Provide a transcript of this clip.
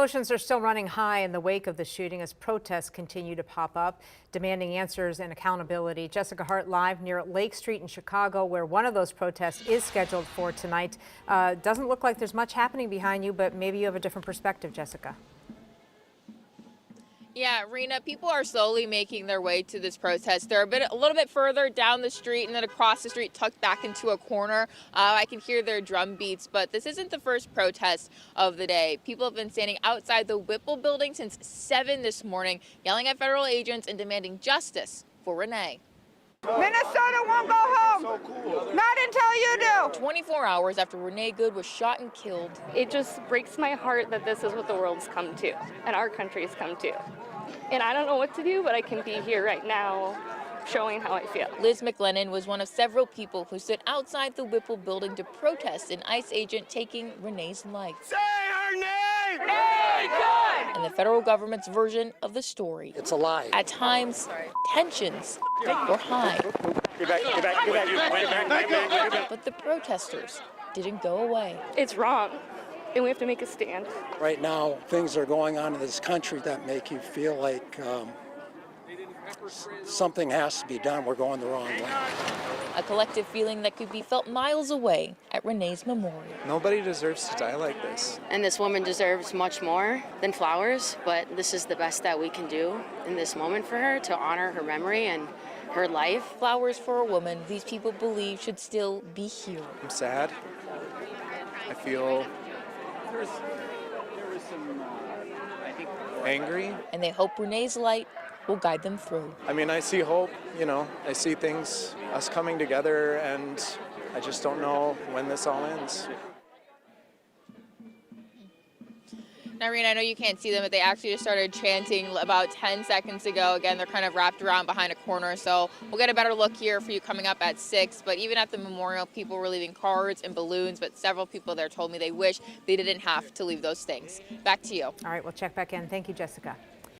Emotions are still running high in the wake of the shooting as protests continue to pop up, demanding answers and accountability. Jessica Hart live near Lake Street in Chicago, where one of those protests is scheduled for tonight. Doesn't look like there's much happening behind you, but maybe you have a different perspective, Jessica. Yeah, Rena, people are slowly making their way to this protest. They're a little bit further down the street and then across the street, tucked back into a corner. I can hear their drum beats, but this isn't the first protest of the day. People have been standing outside the Whipple building since 7 this morning, yelling at federal agents and demanding justice for Renee. Minnesota won't go home. So cool. Not until you do. 24 hours after Renee Good was shot and killed. It just breaks my heart that this is what the world's come to and our country's come to. And I don't know what to do, but I can be here right now showing how I feel. Liz McLennan was one of several people who stood outside the Whipple building to protest an ICE agent taking Renee's life. Say her name! Renee Good! And the federal government's version of the story. It's a lie. At times, tensions were high. Get back. But the protesters didn't go away. It's wrong, and we have to make a stand. Right now, things are going on in this country that make you feel like something has to be done. We're going the wrong way. A collective feeling that could be felt miles away at Renee's memorial. Nobody deserves to die like this. And this woman deserves much more than flowers, but this is the best that we can do in this moment for her to honor her memory and her life. Flowers for a woman these people believe should still be here. I'm sad. I feel angry. And they hope Renee's light will guide them through. I mean, I see hope, I see things, us coming together, and I just don't know when this all ends. Now, Rena, I know you can't see them, but they actually just started chanting about 10 seconds ago. Again, they're kind of wrapped around behind a corner, so we'll get a better look here for you coming up at 6. But even at the memorial, people were leaving cards and balloons, but several people there told me they wish they didn't have to leave those things. Back to you. All right, we'll check back in. Thank you, Jessica.